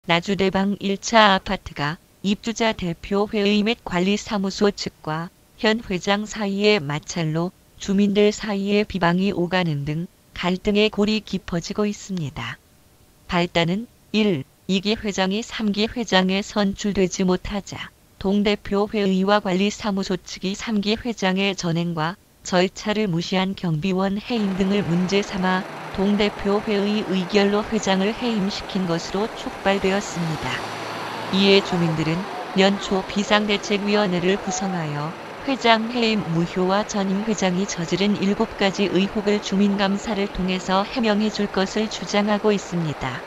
나주대방 1차 아파트가 입주자 대표회의 및 관리사무소 측과 현 회장 사이의 마찰로 주민들 사이에 비방이 오가는 등 갈등의 골이 깊어지고 있습니다. 발단은 1. 2기 회장이 3기 회장에 선출되지 못하자 동대표 회의와 관리사무소 측이 3기 회장의 전행과 절차를 무시한 경비원 해임 등을 문제 삼아 동대표 회의 의결로 회장을 해임시킨 것으로 촉발되었습니다. 이에 주민들은 연초 비상대책위원회를 구성하여 회장 해임 무효와 전임 회장이 저지른 7가지 의혹을 주민감사를 통해서 해명해 줄 것을 주장하고 있습니다.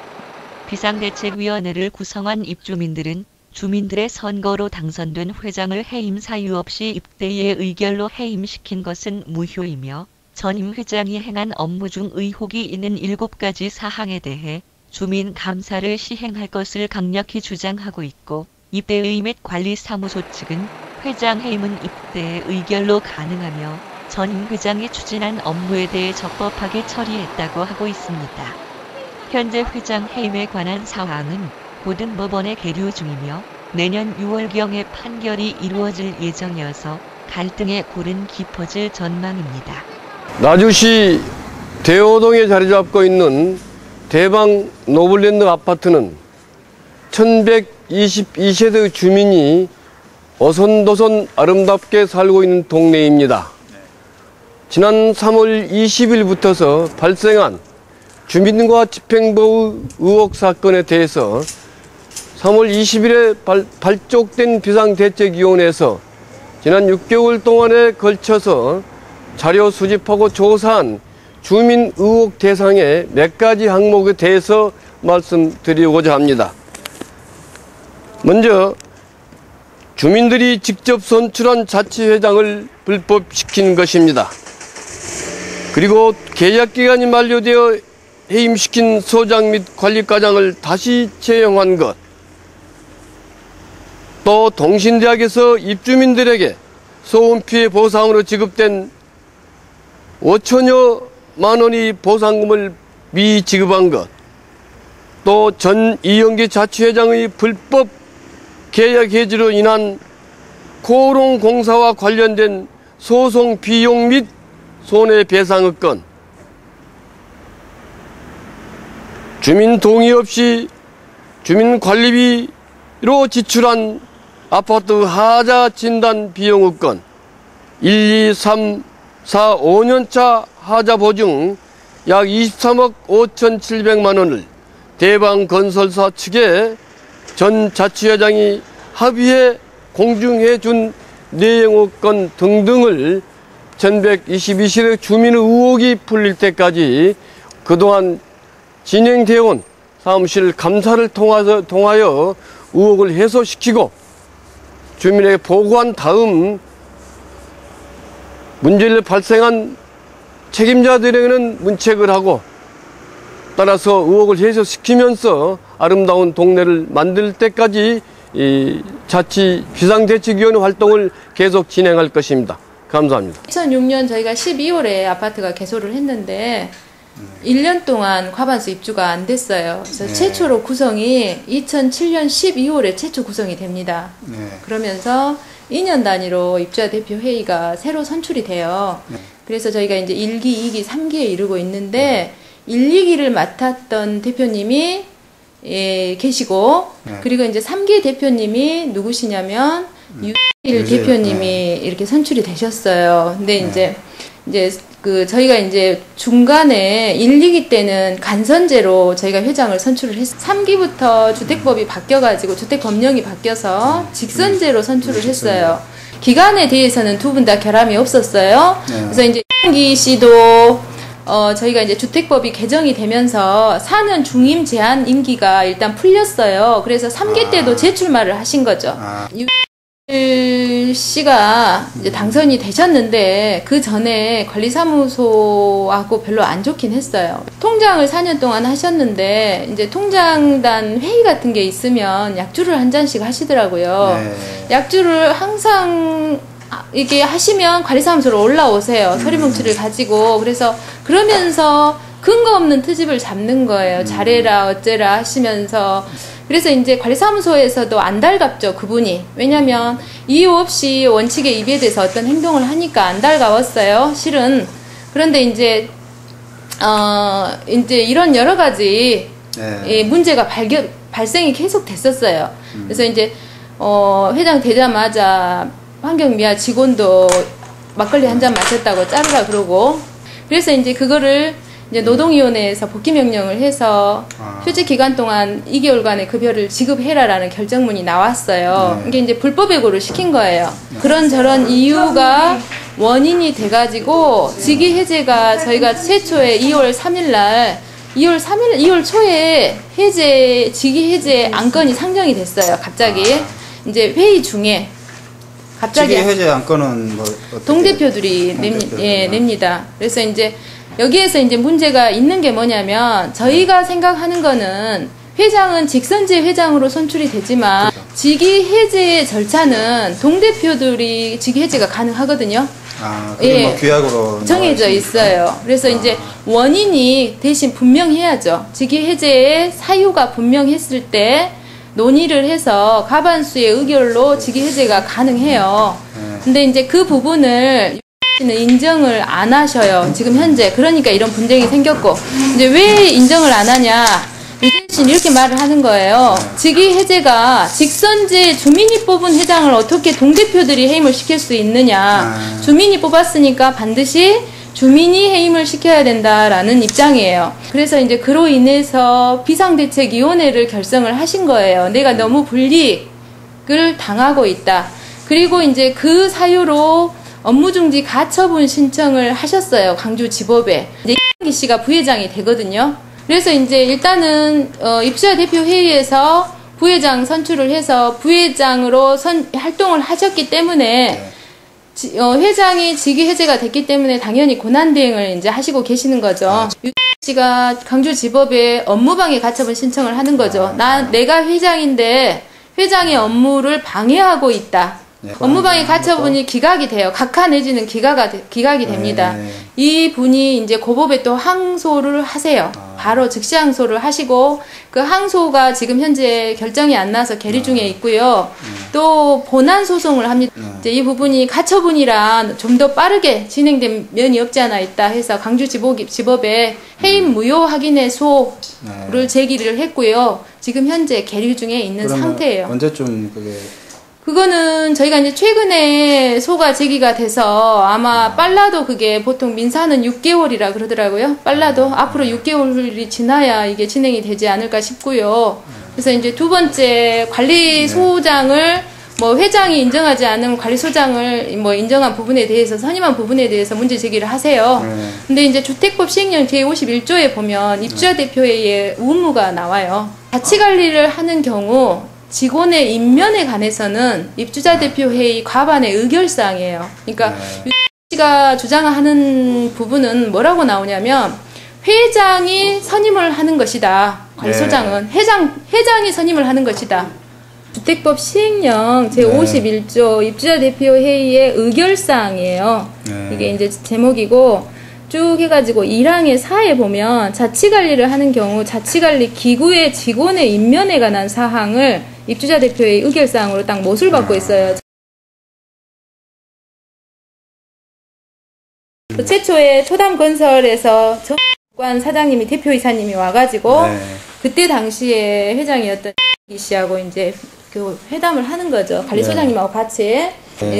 비상대책위원회를 구성한 입주민들은 주민들의 선거로 당선된 회장을 해임 사유 없이 입대의 의결로 해임시킨 것은 무효이며 전임 회장이 행한 업무 중 의혹이 있는 7가지 사항에 대해 주민 감사를 시행할 것을 강력히 주장하고 있고 입대의 및 관리사무소 측은 회장 해임은 입대의 의결로 가능하며 전임 회장이 추진한 업무에 대해 적법하게 처리했다고 하고 있습니다. 현재 회장 해임에 관한 사항은 고등법원에 계류 중이며 내년 6월경에 판결이 이루어질 예정이어서 갈등의 골은 깊어질 전망입니다. 나주시 대호동에 자리 잡고 있는 대방 노블랜드 아파트는 1122세대 주민이 어선도선 아름답게 살고 있는 동네입니다. 지난 3월 20일부터 발생한 주민과 집행부 의혹 사건에 대해서 3월 20일에 발족된 비상대책위원회에서 지난 6개월 동안에 걸쳐서 자료 수집하고 조사한 주민 의혹 대상의 몇 가지 항목에 대해서 말씀드리고자 합니다. 먼저 주민들이 직접 선출한 자치회장을 불법시킨 것입니다. 그리고 계약기간이 만료되어 해임시킨 소장 및 관리과장을 다시 채용한 것, 또 동신대학에서 입주민들에게 소음피해 보상으로 지급된 5천여만 원의 보상금을 미지급한 것, 또 전 이영기 자치회장의 불법 계약 해지로 인한 코오롱공사와 관련된 소송 비용 및 손해배상의 건, 주민 동의 없이 주민관리비로 지출한 아파트 하자 진단 비용의 건, 1, 2, 3, 4, 5년차 하자 보증 약 23억 5,700만 원을 대방건설사 측에 전 자치회장이 합의해 공증해 준 내용의 건 등등을 1122세대 주민의 의혹이 풀릴 때까지 그동안 진행되어 온 사무실 감사를 통하여 의혹을 해소시키고 주민에게 보고한 다음 문제를 발생한 책임자들에게는 문책을 하고 따라서 의혹을 해소시키면서 아름다운 동네를 만들 때까지 이 자치 비상대책위원회 활동을 계속 진행할 것입니다. 감사합니다. 2006년 저희가 12월에 아파트가 개소를 했는데 1년 동안 과반수 입주가 안 됐어요. 그래서 최초로 구성이 2007년 12월에 최초 구성이 됩니다. 그러면서 2년 단위로 입주자 대표 회의가 새로 선출이 돼요. 그래서 저희가 이제 1기, 2기, 3기에 이르고 있는데 1, 2기를 맡았던 대표님이 계시고 그리고 이제 3기 대표님이 누구시냐면 유일 대표님이 이렇게 선출이 되셨어요. 근데 이제 저희가 이제 중간에 1, 2기 때는 간선제로 저희가 회장을 선출을 했어요. 3기부터 주택법이 바뀌어가지고 주택법령이 바뀌어서 직선제로 선출을 했어요. 기간에 대해서는 두 분 다 결함이 없었어요. 그래서 이제 이영기 씨도 저희가 이제 주택법이 개정이 되면서 4년 중임 제한 임기가 일단 풀렸어요. 그래서 3기 때도 재출마를 하신 거죠. 씨가 이제 당선이 되셨는데 그 전에 관리사무소하고 별로 안 좋긴 했어요. 통장을 4년 동안 하셨는데 이제 통장단 회의 같은 게 있으면 약주를 한 잔씩 하시더라고요. 약주를 항상 이게 하시면 관리사무소로 올라오세요. 서류뭉치를 가지고. 그래서 그러면서 근거 없는 트집을 잡는 거예요. 잘해라 어째라 하시면서. 그래서 이제 관리사무소에서도 안 달갑죠, 그분이. 왜냐면 이유 없이 원칙에 위배돼서 어떤 행동을 하니까 안 달가웠어요, 실은. 그런데 이제 이런 여러 가지 문제가 발생이 계속 됐었어요. 그래서 이제 회장 되자마자 환경미화 직원도 막걸리 한 잔 마셨다고 자르라 그러고, 그래서 이제 그거를 이제 노동위원회에서 복귀명령을 해서 휴직 기간 동안 2개월간의 급여를 지급해라라는 결정문이 나왔어요. 이게 이제 불법외고를 시킨 거예요. 그런저런 이유가 원인이 돼가지고 직위 해제가 저희가 최초에 2월 초에 직위 해제 안건이 상정이 됐어요. 갑자기 이제 회의 중에 갑자기 직위 해제 안건은 뭐 동대표들이 냅니다. 그래서 이제 여기에서 이제 문제가 있는 게 뭐냐면, 저희가 생각하는 거는 회장은 직선제 회장으로 선출이 되지만 직위 해제의 절차는 동대표들이 직위 해제가 가능하거든요. 그게 뭐 규약으로 정해져 있어요. 그래서 이제 원인이 대신 분명해야죠. 직위 해제의 사유가 분명했을 때 논의를 해서 과반수의 의결로 직위 해제가 가능해요. 근데 이제 그 부분을 인정을 안 하셔요, 지금 현재. 그러니까 이런 분쟁이 생겼고, 이제 왜 인정을 안 하냐, 유진 씨는 이렇게 말을 하는 거예요. 직위 해제가 직선제 주민이 뽑은 회장을 어떻게 동대표들이 해임을 시킬 수 있느냐, 주민이 뽑았으니까 반드시 주민이 해임을 시켜야 된다라는 입장이에요. 그래서 이제 그로 인해서 비상대책위원회를 결성을 하신 거예요. 내가 너무 불이익을 당하고 있다. 그리고 이제 그 사유로 업무중지 가처분 신청을 하셨어요, 광주지법에. 이제 이기 씨가 부회장이 되거든요. 그래서 이제 일단은 입주자 대표 회의에서 부회장 선출을 해서 부회장으로 활동을 하셨기 때문에 회장이 직위 해제가 됐기 때문에 당연히 권한대행을 이제 하시고 계시는 거죠. 유진 씨가 광주지법에 업무방해 가처분 신청을 하는 거죠. 내가 회장인데 회장의 업무를 방해하고 있다. 업무방해 가처분이 기각이 돼요. 각하 내지는 기각이 됩니다. 이 분이 이제 고법에 또 항소를 하세요. 바로 즉시 항소를 하시고, 그 항소가 지금 현재 결정이 안 나서 계류 중에 있고요. 또 본안 소송을 합니다. 이제 이 부분이 가처분이란 좀 더 빠르게 진행된 면이 없지 않아 있다 해서 광주지법에 해임 무효 확인의 소를 제기를 했고요. 지금 현재 계류 중에 있는 상태예요. 언제쯤 그거는 저희가 이제 최근에 소가 제기가 돼서 아마 빨라도 그게 보통 민사는 6개월이라 그러더라고요. 빨라도 앞으로 6개월이 지나야 이게 진행이 되지 않을까 싶고요. 그래서 이제 두 번째 관리소장을 뭐 회장이 인정하지 않은 관리소장을 뭐 인정한 부분에 대해서 선임한 부분에 대해서 문제 제기를 하세요. 근데 이제 주택법 시행령 제51조에 보면 입주자 대표회의의 의무가 나와요. 자치관리를 하는 경우 직원의 임면에 관해서는 입주자 대표 회의 과반의 의결사항이에요. 그러니까 유진 씨가 주장하는 부분은 뭐라고 나오냐면, 회장이 선임을 하는 것이다. 관리소장은 회장이 선임을 하는 것이다. 주택법 시행령 제51조 입주자 대표 회의의 의결사항이에요. 이게 이제 제목이고, 쭉 해가지고 1항의 4에 보면 자치관리를 하는 경우 자치관리 기구의 직원의 임면에 관한 사항을 입주자 대표의 의결사항으로 딱 못을 받고 있어요. 최초에 초담건설에서 정관 사장님이 대표이사님이 와가지고 그때 당시에 회장이었던 이 씨하고 이제 그 회담을 하는 거죠. 관리소장님하고 같이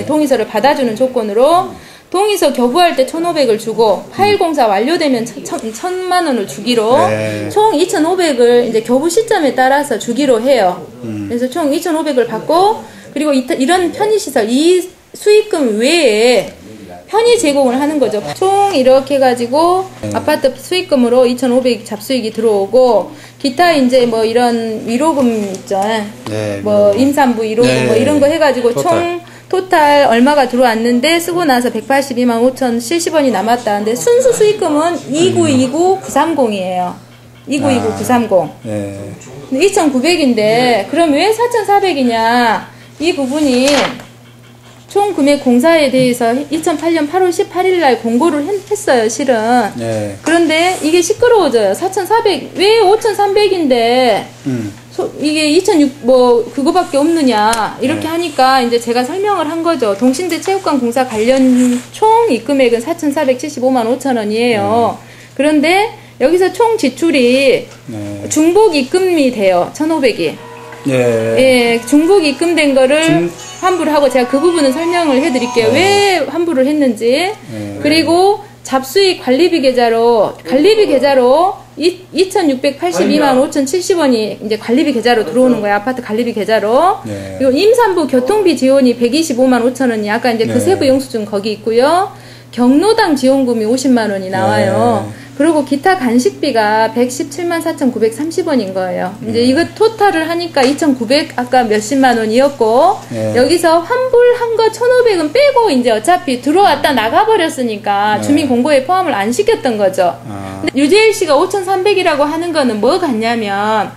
동의서를 받아주는 조건으로 동의서 교부할 때 1,500을 주고 파일 공사 완료되면 1,000만 원을 주기로 총 2,500을 이제 교부 시점에 따라서 주기로 해요. 그래서 총 2,500을 받고, 그리고 이런 편의시설, 이 수익금 외에 편의 제공을 하는 거죠. 총 이렇게 해가지고 아파트 수익금으로 2,500 잡수익이 들어오고, 기타 이제 뭐 이런 위로금 있죠. 뭐 임산부 위로금 뭐 이런 거 해가지고 총 토탈 얼마가 들어왔는데 쓰고 나서 182만 5,070원이 남았다는데, 순수 수익금은 2929930이에요. 2929930. 2,900인데 그럼 왜 4,400이냐? 이 부분이 총 금액 공사에 대해서 2008년 8월 18일 날 공고를 했어요, 실은. 네. 그런데 이게 시끄러워져요. 4,400, 왜 5,300인데, 이게 2,600, 그거밖에 없느냐. 이렇게 하니까 이제 제가 설명을 한 거죠. 동신대 체육관 공사 관련 총 입금액은 4,475만 5천 원이에요. 그런데 여기서 총 지출이 중복 입금이 돼요. 1,500이. 예, 중복 입금된 거를 환불을 하고 제가 그 부분은 설명을 해드릴게요. 왜 환불을 했는지. 그리고 잡수익 관리비 계좌로 2,682만 5,070원이 이제 관리비 계좌로 들어오는 거예요. 아파트 관리비 계좌로. 그리고 임산부 교통비 지원이 125만 5천 원이 아까 이제 그 세부 영수증 거기 있고요. 경로당 지원금이 50만 원이 나와요. 그리고 기타 간식비가 117만 4,930원인 거예요. 이제 이거 토탈을 하니까 2,900 아까 몇십만 원이었고 여기서 환불한 거 1,500은 빼고 이제 어차피 들어왔다 나가버렸으니까 주민 공고에 포함을 안 시켰던 거죠. 근데 유재일 씨가 5,300이라고 하는 거는 뭐 같냐면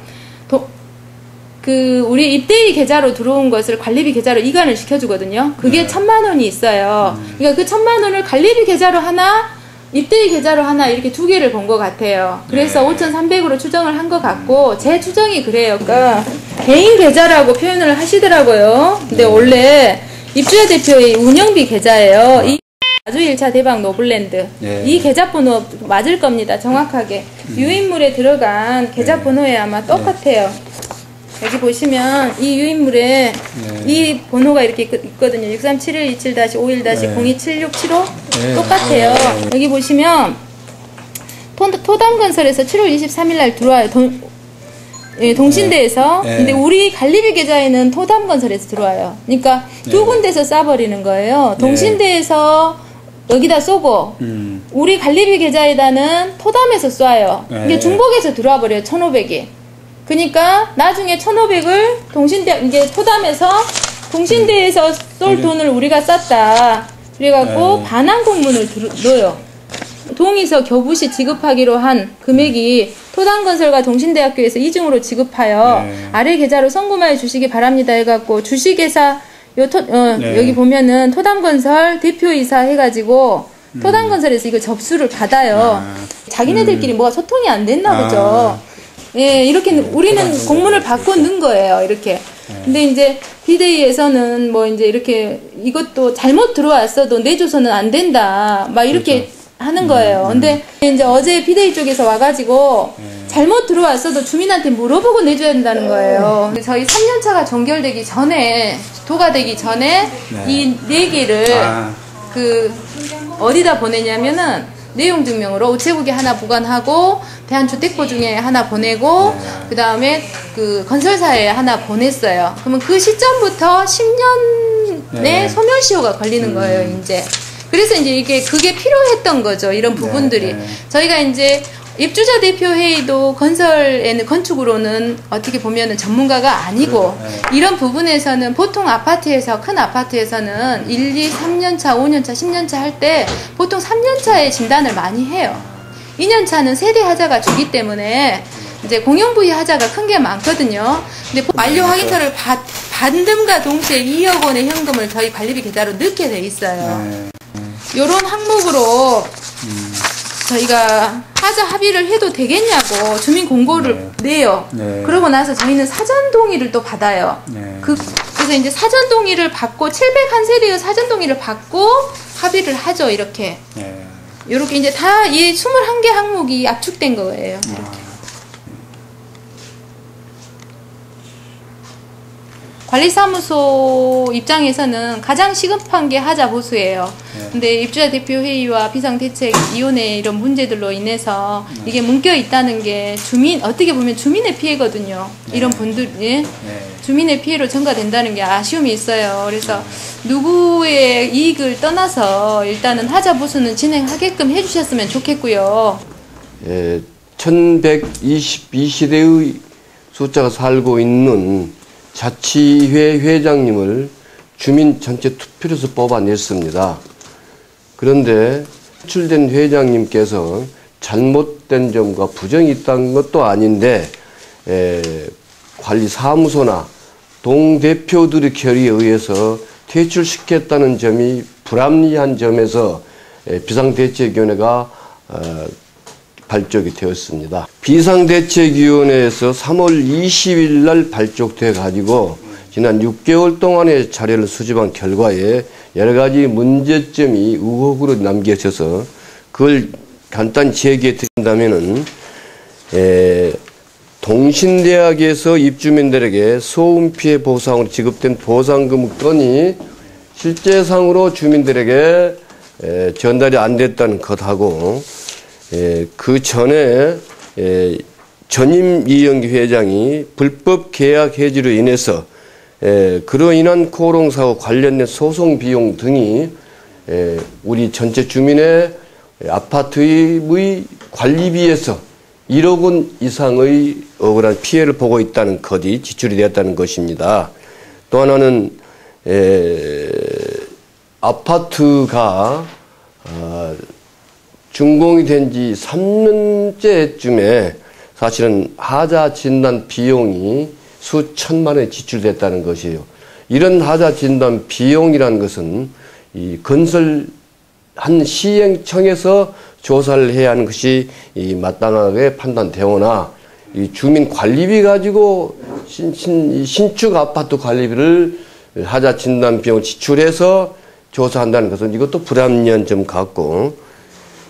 우리 입대위 계좌로 들어온 것을 관리비 계좌로 이관을 시켜주거든요. 그게 1,000만 원이 있어요. 그러니까 그 1,000만 원을 관리비 계좌로 하나 입대위 계좌로 하나 이렇게 두 개를 본 것 같아요. 그래서 5,300으로 추정을 한 것 같고 제 추정이 그래요. 그러니까 개인 계좌라고 표현을 하시더라고요. 근데 원래 입주자 대표의 운영비 계좌예요. 이 아주 1차 대박 노블랜드 이 계좌번호 맞을 겁니다. 정확하게 유인물에 들어간 계좌번호에 아마 똑같아요. 여기 보시면 이 유인물에 이 번호가 이렇게 있거든요. 637127-51-027675 똑같아요. 여기 보시면 토담건설에서 7월 23일 날 들어와요. 동신대에서. 근데 우리 관리비 계좌에는 토담건설에서 들어와요. 그러니까 두 군데서 싸버리는 거예요. 동신대에서 여기다 쏘고 우리 관리비 계좌에다는 토담에서 쏴요. 이게 중복해서 들어와 버려요. 1,500이. 그러니까 나중에 1,500을 이게 토담에서 동신대에서 쏠 돈을 우리가 쌌다. 그래갖고 반환 공문을 넣어요. 동의서 교부시 지급하기로 한 금액이 토담건설과 동신대학교에서 이중으로 지급하여 아래 계좌로 송금하여 주시기 바랍니다 해갖고 주식회사 여기 보면은 토담건설 대표이사 해가지고 토담건설에서 이거 접수를 받아요. 자기네들끼리 뭐가 소통이 안 됐나 보죠. 예, 이렇게 우리는 공문을 받고 넣은 거예요. 이렇게. 근데 이제 비대위에서는 뭐 이제 이렇게 이것도 잘못 들어왔어도 내줘서는 안 된다. 막 이렇게 하는 거예요. 근데 이제 어제 비대위 쪽에서 와가지고 잘못 들어왔어도 주민한테 물어보고 내줘야 된다는 거예요. 저희 3년차가 종결되기 전에 도가되기 전에 이 4개를 어디다 보내냐면은 내용 증명으로 우체국에 하나 보관하고 대한주택보증에 하나 보내고 그 다음에 그 건설사에 하나 보냈어요. 그러면 그 시점부터 10년의 소멸시효가 걸리는 거예요. 이제 그래서 이제 그게 필요했던 거죠. 이런 부분들이 저희가 이제 입주자 대표 회의도 건축으로는 어떻게 보면은 전문가가 아니고 이런 부분에서는 보통 아파트에서 큰 아파트에서는 1, 2, 3년차, 5년차, 10년차 할 때 보통 3년차에 진단을 많이 해요. 2년차는 세대 하자가 주기 때문에 이제 공용부위 하자가 큰 게 많거든요. 근데 완료 확인서를 받음과 동시에 2억 원의 현금을 저희 관리비 계좌로 넣게 돼 있어요. 요런 항목으로 저희가 하자 합의를 해도 되겠냐고 주민 공고를 내요. 그러고 나서 저희는 사전 동의를 또 받아요. 그래서 이제 사전 동의를 받고 701세대의 사전 동의를 받고 합의를 하죠. 이렇게. 이렇게 이제 다 이 21개 항목이 압축된 거예요. 이렇게. 관리사무소 입장에서는 가장 시급한 게 하자 보수예요. 근데 입주자 대표회의와 비상대책위원회 이런 문제들로 인해서 이게 묶여 있다는 게 어떻게 보면 주민의 피해거든요. 이런 분들이 주민의 피해로 전가된다는 게 아쉬움이 있어요. 그래서 누구의 이익을 떠나서 일단은 하자 보수는 진행하게끔 해주셨으면 좋겠고요. 1122세대의 숫자가 살고 있는 자치회 회장님을 주민 전체 투표로서 뽑아냈습니다. 그런데 선출된 회장님께서 잘못된 점과 부정이 있다는 것도 아닌데 관리사무소나 동대표들의 결의에 의해서 퇴출시켰다는 점이 불합리한 점에서 비상대책위원회가 발족이 되었습니다. 비상대책위원회에서 3월 20일 날 발족돼 가지고 지난 6개월 동안의 자료를 수집한 결과에 여러 가지 문제점이 의혹으로 남겨져서 그걸 간단히 제기해 드린다면은 동신대학에서 입주민들에게 소음 피해 보상으로 지급된 보상금 건이 실제상으로 주민들에게 전달이 안 됐다는 것하고 그 전에 전임 이영기 회장이 불법 계약 해지로 인해서 그로 인한 고롱사고 관련된 소송 비용 등이 우리 전체 주민의 아파트의 관리비에서 1억 원 이상의 억울한 피해를 보고 있다는 것이 지출이 되었다는 것입니다. 또 하나는 아파트가 준공이 된 지 3년째쯤에 사실은 하자 진단 비용이 수천만 원이 지출됐다는 것이에요. 이런 하자 진단 비용이라는 것은 이 건설 한 시행청에서 조사를 해야 하는 것이 마땅하게 판단되오나 이 주민 관리비 가지고 신축 아파트 관리비를 하자 진단 비용 지출해서 조사한다는 것은 이것도 불합리한 점 같고,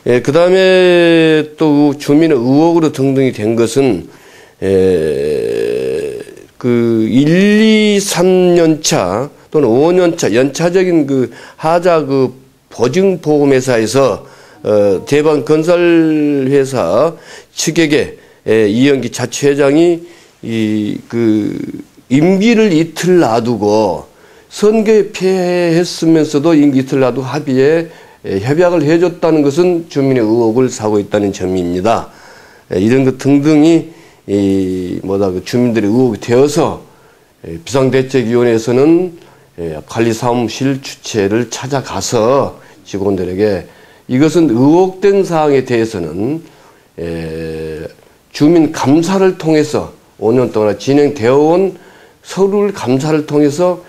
그 다음에 또 주민의 의혹으로 등등이 된 것은 그 1, 2, 3년차 또는 5년차 연차적인 그 하자 그 보증보험회사에서 대방 건설회사 측에게 이영기 자치회장이 그 임기를 이틀 놔두고 선거에 패했으면서도 임기 이틀 놔두고 합의에 협약을 해줬다는 것은 주민의 의혹을 사고 있다는 점입니다. 이런 것 등등이 주민들의 의혹이 되어서 비상대책위원회에서는 관리사무실 주체를 찾아가서 직원들에게 이것은 의혹된 사항에 대해서는 주민 감사를 통해서 5년 동안 진행되어 온 서류 감사를 통해서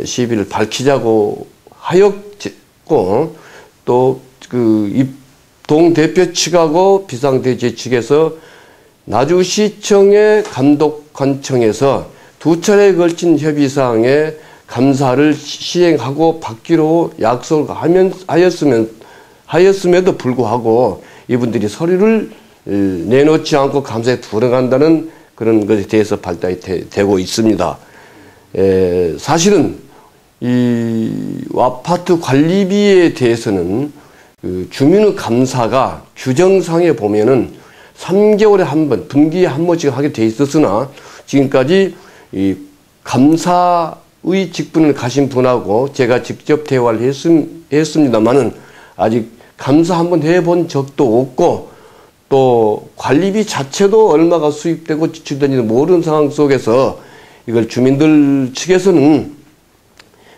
시비를 밝히자고 하였고, 또 그 동대표 측하고 비상대책 측에서 나주시청의 감독관청에서 2차례에 걸친 협의사항에 감사를 시행하고 받기로 약속을 하였음에도 불구하고 이분들이 서류를 내놓지 않고 감사에 들어간다는 그런 것에 대해서 발달이 되고 있습니다. 사실은 이 아파트 관리비에 대해서는 그 주민의 감사가 규정상에 보면은 3개월에 한 번, 분기에 한 번씩 하게 돼 있었으나 지금까지 이 감사의 직분을 가신 분하고 제가 직접 대화를 했습니다만은 아직 감사 한 번 해본 적도 없고, 또 관리비 자체도 얼마가 수입되고 지출되는지 모르는 상황 속에서 이걸 주민들 측에서는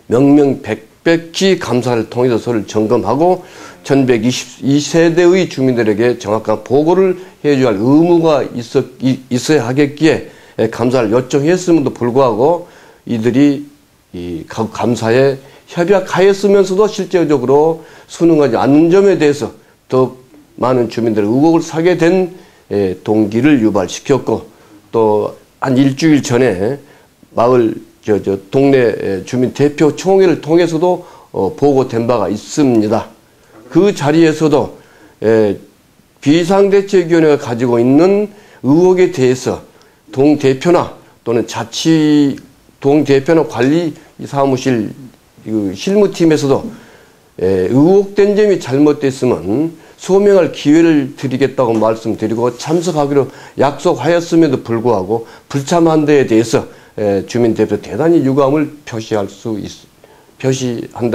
명명백백히 감사를 통해서 서를 점검하고 1122세대의 주민들에게 정확한 보고를 해줘야 할 의무가 있어야 하겠기에 감사를 요청했음에도 불구하고 이들이 이 감사에 협약하였으면서도 실제적으로 순응하지 않는 점에 대해서 더 많은 주민들의 의혹을 사게 된 동기를 유발시켰고, 또 한 일주일 전에 마을 동네 주민 대표 총회를 통해서도 보고된 바가 있습니다. 그 자리에서도 비상대책위원회가 가지고 있는 의혹에 대해서 동대표나 또는 동대표나 관리사무실 실무팀에서도 의혹된 점이 잘못됐으면 소명할 기회를 드리겠다고 말씀드리고 참석하기로 약속하였음에도 불구하고 불참한 데에 대해서 주민대표 대단히 유감을 표시한다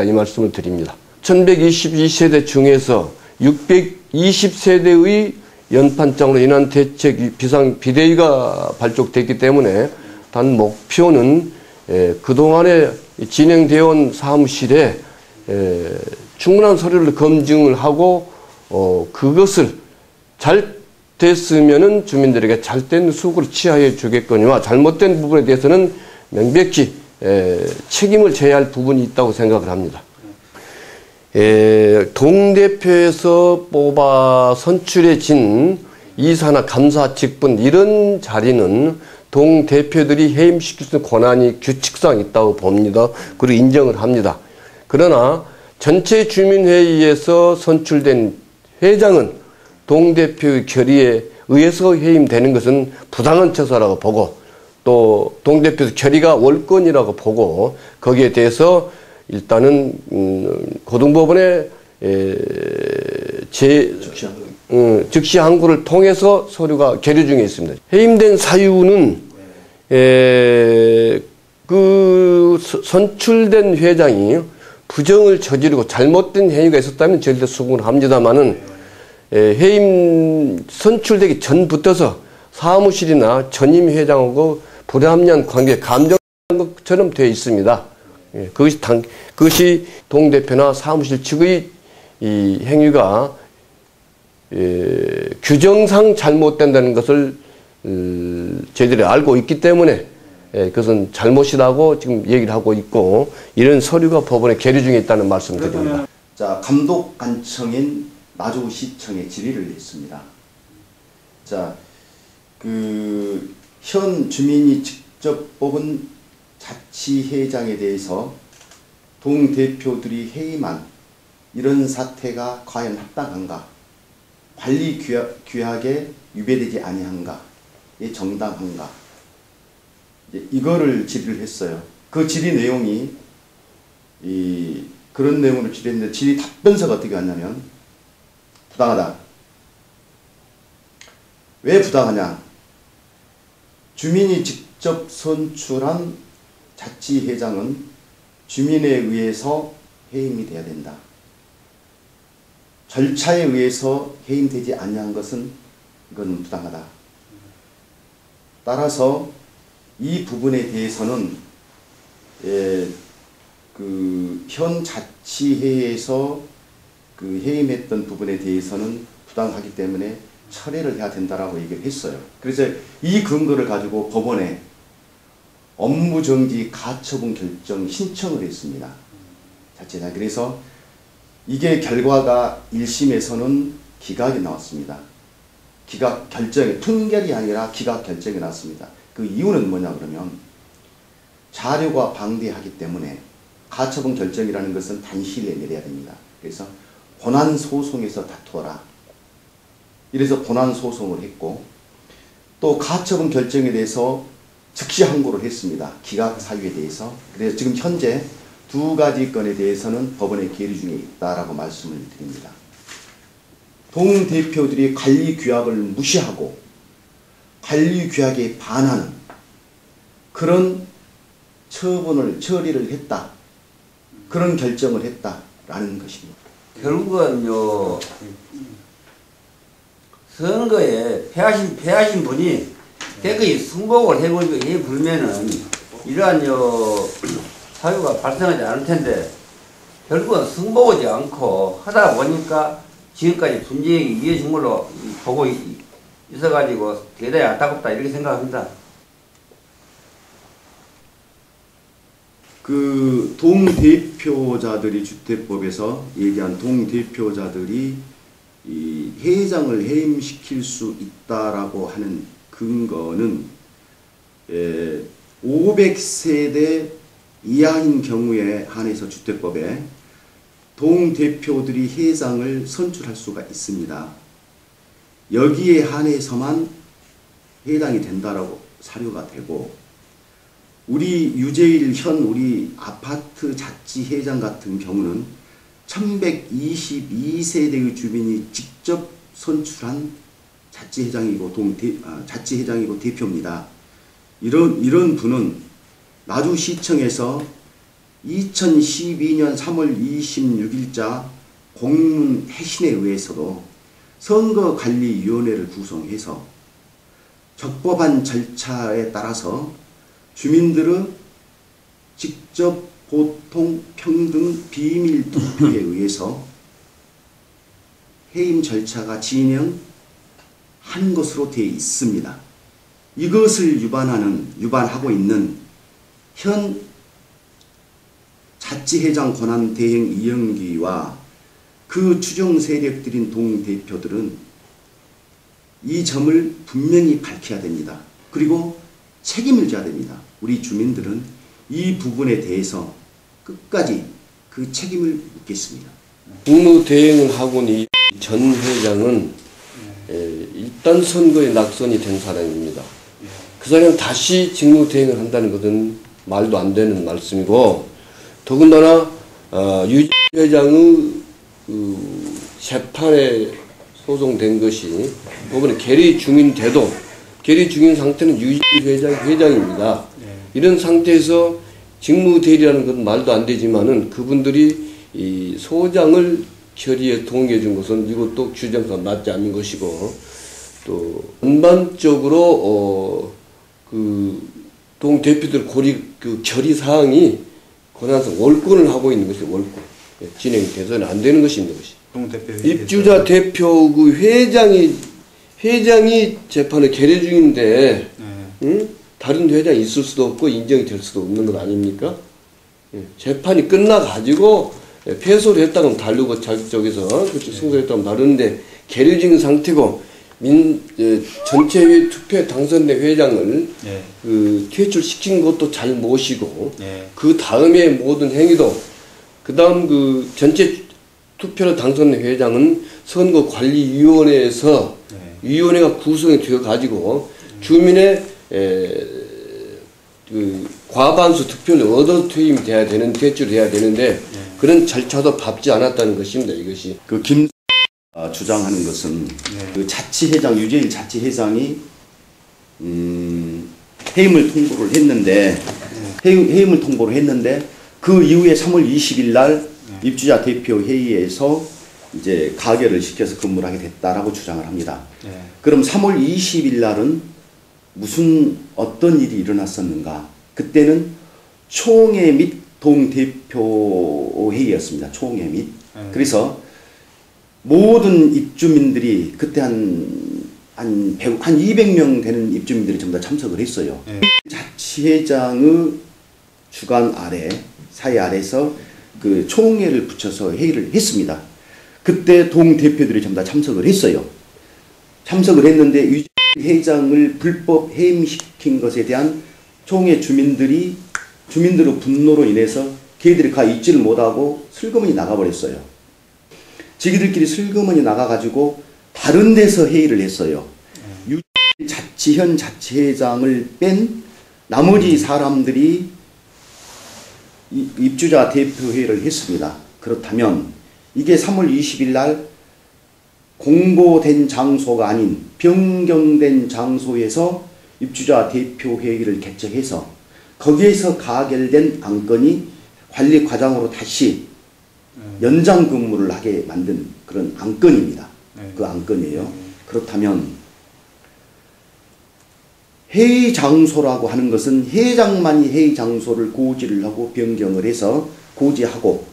이 말씀을 드립니다. 1122세대 중에서 620세대의 연판장으로 인한 대책 비대위가 발족됐기 때문에 단 목표는 그동안에 진행되어 온 사무실에 충분한 서류를 검증을 하고 그것을 잘 됐으면은 주민들에게 잘된 수고를 취하해 주겠거니와 잘못된 부분에 대해서는 명백히 책임을 져야 할 부분이 있다고 생각을 합니다. 동대표에서 뽑아 선출해진 이사나 감사 직분 이런 자리는 동대표들이 해임시킬 수 있는 권한이 규칙상 있다고 봅니다. 그리고 인정을 합니다. 그러나 전체 주민회의에서 선출된 회장은 동대표의 결의에 의해서 해임되는 것은 부당한 처사라고 보고 또 동대표 결의가 월권이라고 보고 거기에 대해서 일단은 고등법원의 즉시 항고를 통해서 서류가 계류 중에 있습니다. 해임된 사유는 그 선출된 회장이 부정을 저지르고 잘못된 행위가 있었다면 절대 수긍을 합니다만은 해임 선출되기 전부터서 사무실이나 전임 회장하고 불합리한 관계 감정한 것처럼 되어 있습니다. 그것이 동대표나 사무실 측의 이 행위가 규정상 잘못된다는 것을 저희들이 알고 있기 때문에 그것은 잘못이라고 지금 얘기를 하고 있고 이런 서류가 법원에 계류 중에 있다는 말씀을 드립니다. 자, 감독관청인 나주시청에 질의를 했습니다. 자, 현 주민이 직접 뽑은 자치회장에 대해서 동대표들이 해임한 이런 사태가 과연 합당한가? 관리 규약에 위배되지 아니한가? 정당한가? 이거를 질의를 했어요. 그 질의 내용이 그런 내용으로 질의했는데 질의 답변서가 어떻게 왔냐면 부당하다. 왜 부당하냐? 주민이 직접 선출한 자치회장은 주민에 의해서 해임이 돼야 된다. 절차에 의해서 해임되지 아니한 것은 이건 부당하다. 따라서 이 부분에 대해서는 현 자치회에서 해임했던 부분에 대해서는 부당하기 때문에 철회를 해야 된다라고 얘기를 했어요. 그래서 이 근거를 가지고 법원에 업무정지 가처분 결정 신청을 했습니다. 자체장. 그래서 이게 결과가 1심에서는 기각이 나왔습니다. 기각 결정이 통결이 아니라 기각 결정이 나왔습니다. 그 이유는 뭐냐 그러면 자료가 방대하기 때문에 가처분 결정이라는 것은 단시일에 내려야 됩니다. 그래서 본안소송에서 다투어라. 이래서 본안소송을 했고 또 가처분 결정에 대해서 즉시 항고를 했습니다. 기각 사유에 대해서. 그래서 지금 현재 두 가지 건에 대해서는 법원에 계류 중에 있다라고 말씀을 드립니다. 동대표들이 관리규약을 무시하고 관리규약에 반하는 그런 처리를 했다. 그런 결정을 했다라는 것입니다. 결국은요, 선거에 패하신 분이 깨끗이 승복을 해불면은 이러한 사유가 발생하지 않을 텐데, 결국은 승복하지 않고 하다 보니까 지금까지 분쟁이 이어진 걸로 보고 있어가지고 대단히 안타깝다 이렇게 생각합니다. 그 동대표자들이 주택법에서 얘기한 동대표자들이 이 회장을 해임시킬 수 있다라고 하는 근거는 500세대 이하인 경우에 한해서 주택법에 동대표들이 회장을 선출할 수가 있습니다. 여기에 한해서만 해당이 된다라고 사료가 되고, 우리 유재일 현 우리 아파트 자치회장 같은 경우는 1122세대의 주민이 직접 선출한 자치회장이고 자치회장이고 대표입니다. 이런 분은 나주시청에서 2012년 3월 26일자 공문 해신에 의해서도 선거관리위원회를 구성해서 적법한 절차에 따라서 주민들의 직접 보통 평등 비밀 투표에 의해서 해임 절차가 진행한 것으로 되어 있습니다. 이것을 위반하고 있는 현 자치회장 권한 대행 이영기와 그 추정 세력들인 동대표들은 이 점을 분명히 밝혀야 됩니다. 그리고 책임을 져야 됩니다. 우리 주민들은 이 부분에 대해서 끝까지 그 책임을 묻겠습니다. 직무대행을 하고 이 전 회장은 일단 선거에 낙선이 된 사람입니다. 그 사람은 다시 직무대행을 한다는 것은 말도 안 되는 말씀이고, 더군다나 유 회장의 재판에 소송된 것이 법원에 계리 중인데도 계리 중인 상태는 유 회장입니다. 이런 상태에서 직무대리라는 건 말도 안 되지만은 그분들이 이 소장을 결의에 동의해 준 것은 이것도 규정상 맞지 않는 것이고, 또 전반적으로 그 동대표들 그 결의 사항이 권한상 월권을 하고 있는 것이 월권 진행이 돼서는 안 되는 것입니다. 입주자 대표 그 회장이 재판을 계류 중인데 다른 회장이 있을 수도 없고 인정이 될 수도 없는 것 아닙니까? 재판이 끝나가지고 패소를 했다면 다르고 자격적에서 승소를 했다면 다르는데 계류 중인 상태고 전체 투표에 당선된 회장을 그 퇴출시킨 것도 잘 모시고 그 다음에 모든 행위도 그 다음 그 전체 투표로 당선된 회장은 선거관리위원회에서 위원회가 구성이 되어 가지고 주민의 그 과반수 투표를 얻어 퇴임이 돼야 되는 퇴출해야 되는데 그런 절차도 밟지 않았다는 것입니다. 이것이 그 김 주장하는 것은 그 자치회장 유재일 자치회장이 해임을 통보를 했는데 해임을 통보를 했는데 그 이후에 3월 20일 날 입주자 대표 회의에서 이제 가결을 시켜서 근무를 하게 됐다라고 주장을 합니다. 그럼 3월 20일 날은 무슨 어떤 일이 일어났었는가? 그때는 총회 및 동대표 회의였습니다. 총회 및. 그래서 모든 입주민들이 그때 한 200명 되는 입주민들이 전부 다 참석을 했어요. 자치회장의 주관 아래, 사회 아래서 그 총회를 붙여서 회의를 했습니다. 그때 동대표들이 전부 다 참석을 했어요. 참석을 했는데 유 회장을 불법 해임시킨 것에 대한 총회 주민들의 분노로 인해서 걔들이 가 있지를 못하고 슬그머니 나가버렸어요. 지기들끼리 슬그머니 나가가지고 다른 데서 회의를 했어요. 현 자치회장을 뺀 나머지 사람들이 입주자 대표회의를 했습니다. 그렇다면 이게 3월 20일 날 공고된 장소가 아닌 변경된 장소에서 입주자 대표회의를 개최해서 거기에서 가결된 안건이 관리과장으로 다시 연장 근무를 하게 만든 그런 안건입니다. 그 안건이에요. 그렇다면 회의 장소라고 하는 것은 회장만이 회의 장소를 고지를 하고 변경을 해서 고지하고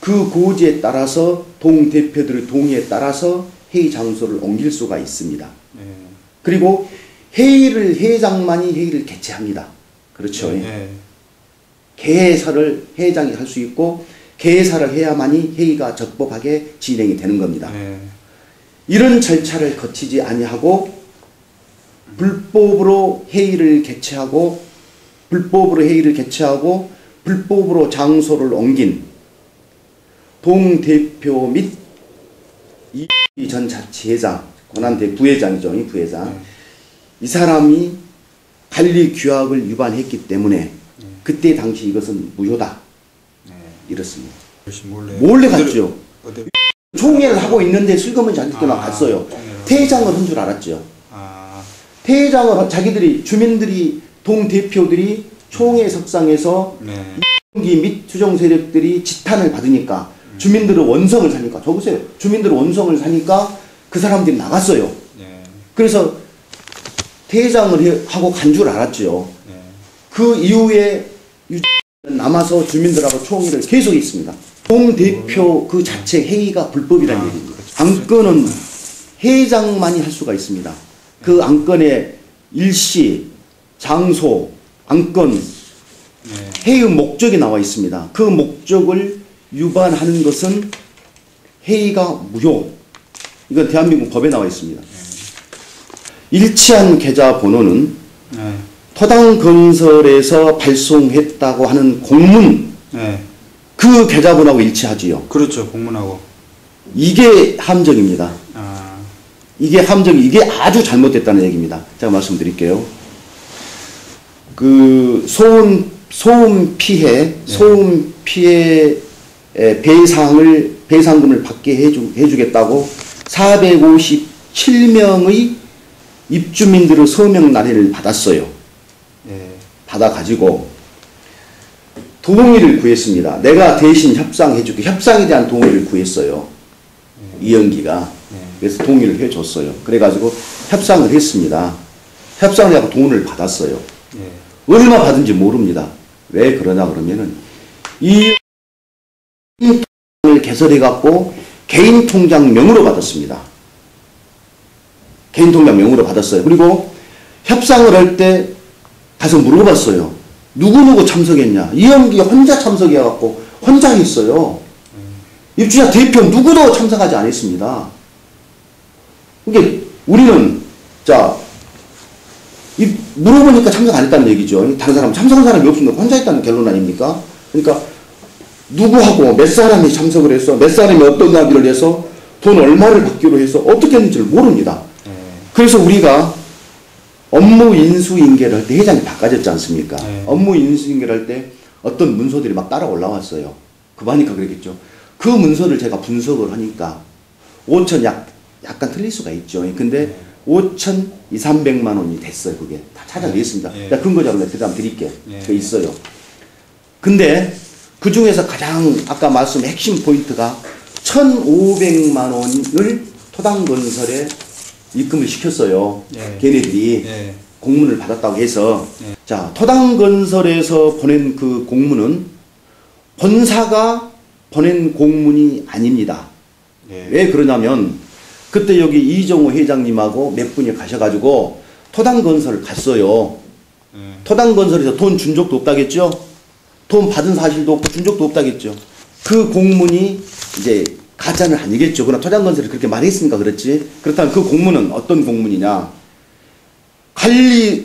그 고지에 따라서 동대표들의 동의에 따라서 회의 장소를 옮길 수가 있습니다. 그리고 회장만이 회의를 개최합니다. 그렇죠. 개회사를 회장이 할 수 있고 개회사를 해야만이 회의가 적법하게 진행이 되는 겁니다. 이런 절차를 거치지 아니하고 불법으로 회의를 개최하고 불법으로 장소를 옮긴 동대표 및 이 전 자치회장, 권한대 부회장이죠. 이 부회장. 이 사람이 관리 규약을 위반했기 때문에 그때 당시 이것은 무효다. 이렇습니다. 몰래 갔죠. 총회를 하고 있는데 슬그머니 앉게 나갔어요. 퇴장을 한 줄 알았죠. 퇴장을 자기들이 주민들이 동대표들이 총회 석상에서 이용기 및 추정 세력들이 지탄을 받으니까 주민들은 원성을 사니까 적으세요. 주민들은 원성을 사니까 그 사람들이 나갔어요. 그래서 퇴장을 하고 간 줄 알았죠. 그 이후에 남아서 주민들하고 총회를 계속했습니다. 동대표 그 자체 회의가 불법이라는 얘기입니다. 안건은 회장만이 할 수가 있습니다. 그 안건의 일시, 장소, 안건, 해의 목적이 나와 있습니다. 그 목적을 위반하는 것은 해의가 무효. 이건 대한민국 법에 나와 있습니다. 일치한 계좌 번호는 네. 토당건설에서 발송했다고 하는 공문, 네. 그 계좌번호하고 일치하지요. 그렇죠. 공문하고. 이게 함정입니다. 아, 이게 함정이, 이게 아주 잘못됐다는 얘기입니다. 제가 말씀드릴게요. 그 소음 피해 배상금을 받게 해주겠다고 457명의 입주민들의 서명 난해를 받았어요. 예. 받아가지고 동의를 구했습니다. 내가 대신 협상해줄게. 협상에 대한 동의를 구했어요. 이영기가. 그래서 동의를 해줬어요. 그래가지고 협상을 했습니다. 협상을 하고 돈을 받았어요. 예. 얼마 받은지 모릅니다. 왜 그러냐 그러면은 이 통장을 개설해갖고 개인 통장명으로 받았습니다. 개인 통장명으로 받았어요. 그리고 협상을 할 때 가서 물어봤어요. 누구누구 참석했냐. 이영기 혼자 참석해갖고 혼자 했어요. 입주자 대표 누구도 참석하지 않았습니다. 그러니까 우리는 자 물어보니까 참석 안 했다는 얘기죠. 다른 사람 참석한 사람이 없으면 혼자 했다는 결론 아닙니까? 그러니까 누구하고 몇 사람이 참석을 해서 몇 사람이 어떤 나비를 해서 돈 얼마를 받기로 해서 어떻게 했는지를 모릅니다. 그래서 우리가 업무 인수인계를 할 때 회장이 바꿔졌지 않습니까? 업무 인수인계를 할 때 어떤 문서들이 막 따라 올라왔어요. 그거 하니까 그랬겠죠. 그 문서를 제가 분석을 하니까 5천 약간 틀릴 수가 있죠. 근데 5천 2,300만 원이 됐어요. 그게 다 찾아냈습니다. 제가 근거자료를 그다음 드릴게요. 그 있어요. 근데 그 중에서 가장 아까 말씀 핵심 포인트가 1,500만 원을 토당건설에 입금을 시켰어요. 걔네들이 공문을 받았다고 해서 자 토당건설에서 보낸 그 공문은 본사가 보낸 공문이 아닙니다. 왜 그러냐면 그때 여기 이정호 회장님하고 몇 분이 가셔가지고 토당건설을 갔어요. 토당건설에서 돈 준 적도 없다겠죠? 돈 받은 사실도 없고 준 적도 없다겠죠? 그 공문이 이제 가짜는 아니겠죠. 그러나 토당건설이 그렇게 말했으니까 그렇지. 그렇다면 그 공문은 어떤 공문이냐.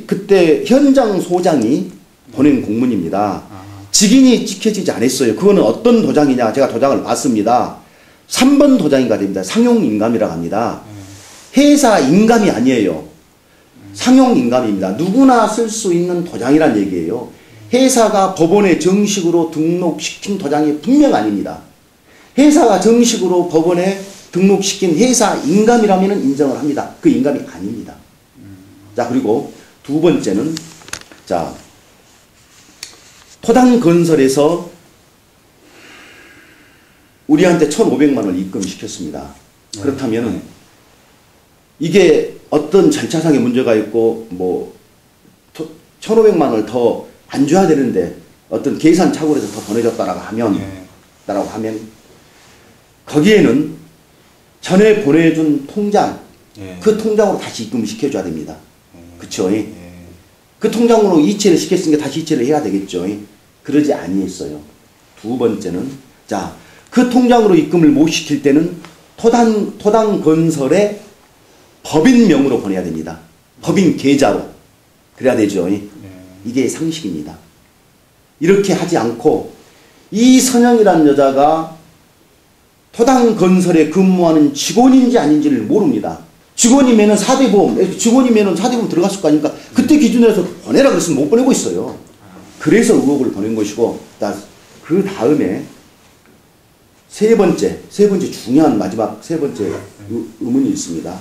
그때 현장 소장이 보낸 공문입니다. 직인이 찍혀지지 않았어요. 그거는 어떤 도장이냐. 제가 도장을 봤습니다. 3번 도장인가 됩니다. 상용인감이라고 합니다. 회사 인감이 아니에요. 상용인감입니다. 누구나 쓸 수 있는 도장이란 얘기예요. 회사가 법원에 정식으로 등록시킨 도장이 분명 아닙니다. 회사가 정식으로 법원에 등록시킨 회사 인감이라면 인정을 합니다. 그 인감이 아닙니다. 자, 그리고 두 번째는 자 토당건설에서 우리한테 1,500만 원을 입금시켰습니다. 그렇다면 이게 어떤 절차상의 문제가 있고 뭐 1,500만 원을 더 안 줘야 되는데 어떤 계산 착오에서 더 보내줬다라고 하면 거기에는 전에 보내준 통장 그 통장으로 다시 입금을 시켜줘야 됩니다. 그쵸? 그 통장으로 이체를 시켰으니까 다시 이체를 해야 되겠죠. 그러지 아니했어요. 두 번째는 자 그 통장으로 입금을 못 시킬 때는 토당건설의 법인명으로 보내야 됩니다. 법인 계좌로. 그래야 되죠. 이게 상식입니다. 이렇게 하지 않고 이선영이라는 여자가 토당건설에 근무하는 직원인지 아닌지를 모릅니다. 직원이면은 4대 보험 들어갔을 거 아닙니까? 그때 기준에서 보내라 그랬으면 못 보내고 있어요. 그래서 의혹을 보낸 것이고, 그 다음에 세 번째 중요한 마지막 세 번째 의문이 있습니다.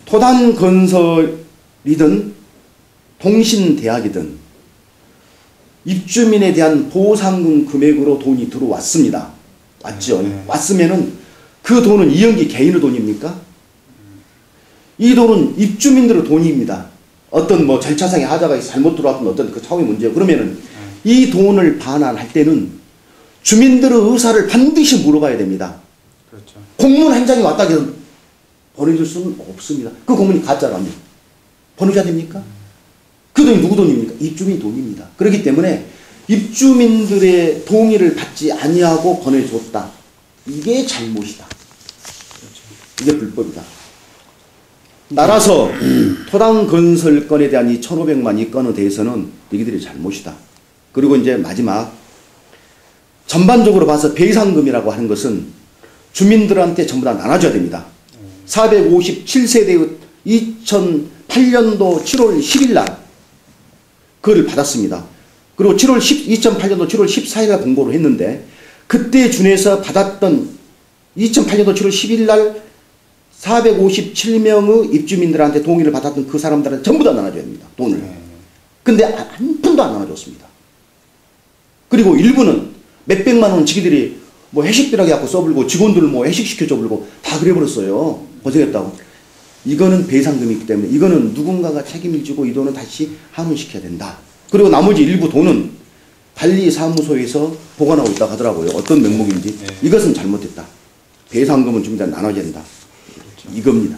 토당건설이든 동신대학이든 입주민에 대한 보상금 금액으로 돈이 들어왔습니다. 맞죠? 왔으면은 그 돈은 이영기 개인의 돈입니까? 이 돈은 입주민들의 돈입니다. 어떤 뭐 절차상의 하자가 있어 잘못 들어왔던 어떤 그 차후의 문제요. 그러면은 이 돈을 반환할 때는 주민들의 의사를 반드시 물어봐야 됩니다. 그렇죠. 공문 한 장이 왔다 해서 보내줄 수는 없습니다. 그 공문이 가짜라면 보내줘야 됩니까? 그 돈이 누구 돈입니까? 입주민 돈입니다. 그렇기 때문에 입주민들의 동의를 받지 아니하고 권해줬다. 이게 잘못이다. 이게 불법이다. 따라서 토당 건설 건에 대한 이 1,500만 이 건에 대해서는 이들이 잘못이다. 그리고 이제 마지막 전반적으로 봐서 배상금이라고 하는 것은 주민들한테 전부 다 나눠줘야 됩니다. 457세대의 2008년도 7월 10일 날 그걸 받았습니다. 그리고 2008년도 7월 14일 날 공고를 했는데 그때 준해서 받았던 2008년도 7월 10일 날 457명의 입주민들한테 동의를 받았던 그 사람들한테 전부 다 나눠줘야 됩니다. 돈을. 근데 한 푼도 안 나눠줬습니다. 그리고 일부는 몇백만 원 지기들이 뭐 회식비라고 해갖고 써불고 직원들을 뭐 회식시켜 줘불고 다 그래버렸어요. 고생했다고. 이거는 배상금이기 때문에 이거는 누군가가 책임을 지고 이 돈은 다시 환원시켜야 된다. 그리고 나머지 일부 돈은 관리사무소에서 보관하고 있다고 하더라고요. 어떤 명목인지. 이것은 잘못됐다. 배상금은 좀 더 나눠야 된다. 이겁니다.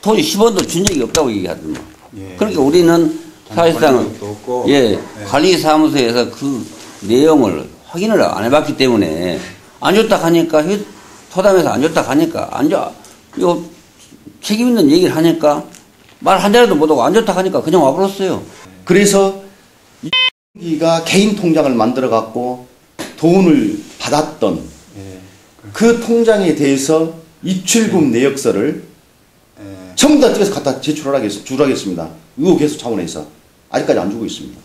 돈이 10원도 준 적이 없다고 얘기하더만. 예. 그러니까 우리는 사실상 관리사무소에서 그 내용을 확인을 안 해봤기 때문에 안 줬다 하니까 토담에서 안 줬다 하니까 이거 책임 있는 얘기를 하니까 말 한 자리도 못하고 안 줬다 하니까 그냥 와버렸어요. 그래서 이가 개인 통장을 만들어 갖고 돈을 받았던 그 통장에 대해서 입출금 내역서를 전부 다 떼서 갖다 제출하겠습니다. 의혹해소 차원에서 아직까지 안 주고 있습니다.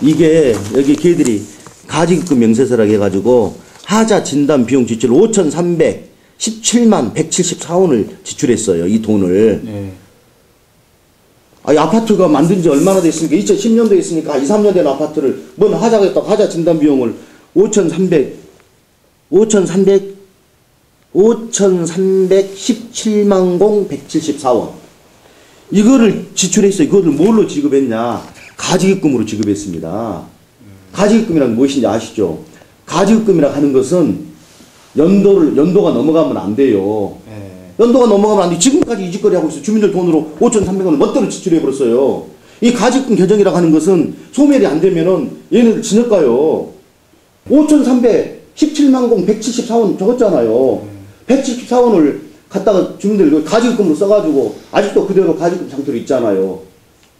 이게 여기 걔들이 가지급금 명세서라고 해가지고 하자 진단 비용 지출 5,317만 174원을 지출했어요. 이 돈을. 이 아파트가 만든 지 얼마나 됐습니까? 2010년도에 있으니까 2, 3년 된 아파트를 뭔 하자가 했다고 하자 진단 비용을 5,317만 174원. 이거를 지출했어요. 이거를 뭘로 지급했냐? 가지급금으로 지급했습니다. 가지급금이란 무엇인지 아시죠? 가지급금이라고 하는 것은 연도가 넘어가면 안 돼요. 연도가 넘어가면 안 돼. 지금까지 이 짓거리 하고 있어요. 주민들 돈으로 5,300원을 멋대로 지출해버렸어요. 이 가지급금 개정이라고 하는 것은 소멸이 안 되면은 얘네들 진역 가요. 5,317만 174원 적었잖아요. 174원을 갖다가 주민들 가지급금으로 써가지고 아직도 그대로 가지급금 상태로 있잖아요.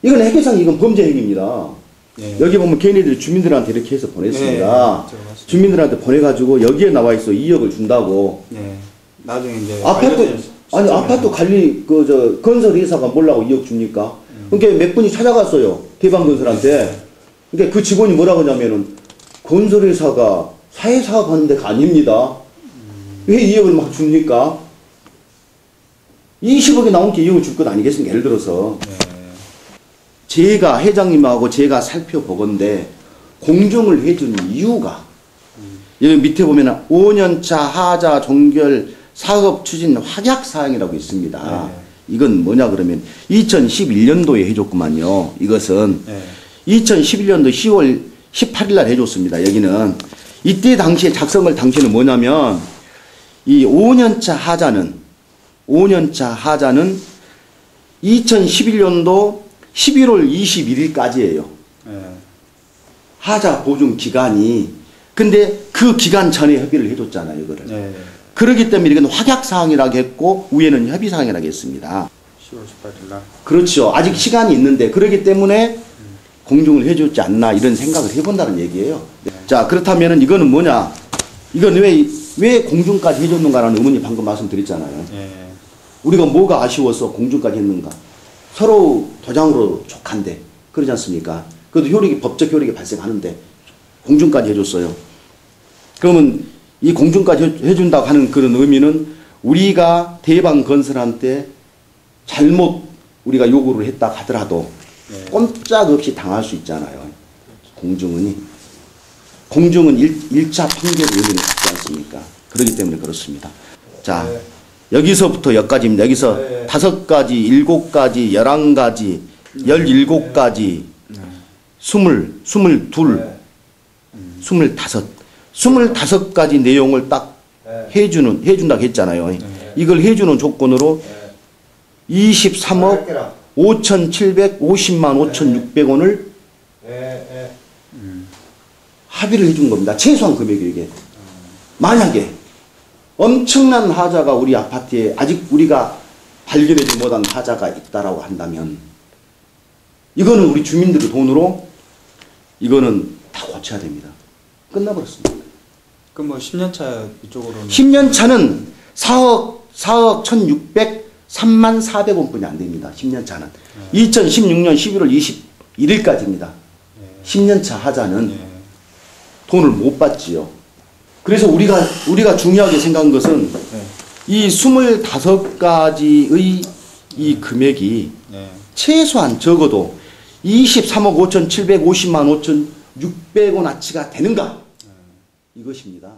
이건 핵계상 이건 범죄 행위입니다. 여기 보면 걔네들이 주민들한테 이렇게 해서 보냈습니다. 주민들한테 보내가지고 여기에 나와 있어 2억을 준다고. 나중에 이제 아파트 관리 건설 회사가 뭐라고 2억 줍니까? 그러니까 몇 분이 찾아갔어요. 대방건설한테. 그러니까 그 직원이 뭐라고 하냐면은 건설 회사가 사회사업 하는 데가 아닙니다. 왜 2억을 막 줍니까? 20억이 나온 게 2억을 줄 것 아니겠습니까? 예를 들어서. 제가 회장님하고 제가 살펴보건데 공정을 해준 이유가 여기 밑에 보면 5년차 하자 종결 사업 추진 확약 사항이라고 있습니다. 이건 뭐냐 그러면 2011년도에 해줬구만요. 이것은 2011년도 10월 18일 날 해줬습니다. 여기는 이때 당시에 작성을 당시에는 뭐냐면 이 5년차 하자는 2011년도 11월 21일까지예요. 하자 보증 기간이. 근데 그 기간 전에 협의를 해줬잖아요. 이거를. 그렇기 때문에 이건 확약사항이라고 했고 위에는 협의사항이라고 했습니다. 10월 18일 날. 그렇죠. 아직 시간이 있는데 그렇기 때문에 공정을 해줬지 않나 이런 생각을 해본다는 얘기예요. 자, 그렇다면 이거는 뭐냐. 이건 왜 공정까지 해줬는가라는 의문이 방금 말씀드렸잖아요. 우리가 뭐가 아쉬워서 공정까지 했는가. 서로 도장으로 족한데 그러지 않습니까? 그래도 법적 효력이 발생하는데 공정까지 해줬어요. 그러면 이 공정까지 해준다고 하는 그런 의미는 우리가 대방건설한테 잘못 우리가 요구를 했다 하더라도 꼼짝없이 당할 수 있잖아요. 공정은 1차 판결 의미는 있지 않습니까? 그렇기 때문에 그렇습니다. 자, 여기서부터 여기까지입니다. 여기서 5가지, 7가지, 11가지, 17가지, 25가지 내용을 딱 해준다고 했잖아요. 이걸 해주는 조건으로 23억 5,750만 5,600원을 합의를 해준 겁니다. 최소한 금액이 이게. 만약에 엄청난 하자가 우리 아파트에 아직 우리가 발견하지 못한 하자가 있다라고 한다면 이거는 우리 주민들의 돈으로 이거는 다 고쳐야 됩니다. 끝나버렸습니다. 그럼 뭐 10년차 이쪽으로는 10년 차는 4억 1,603만 400원뿐이 안 됩니다. 10년 차는. 2016년 11월 21일까지입니다. 10년 차 하자는 돈을 못 받지요. 그래서 우리가 중요하게 생각한 것은 이 25가지의 이 금액이 최소한 적어도 23억 5,750만 5,600원어치가 되는가? 이것입니다.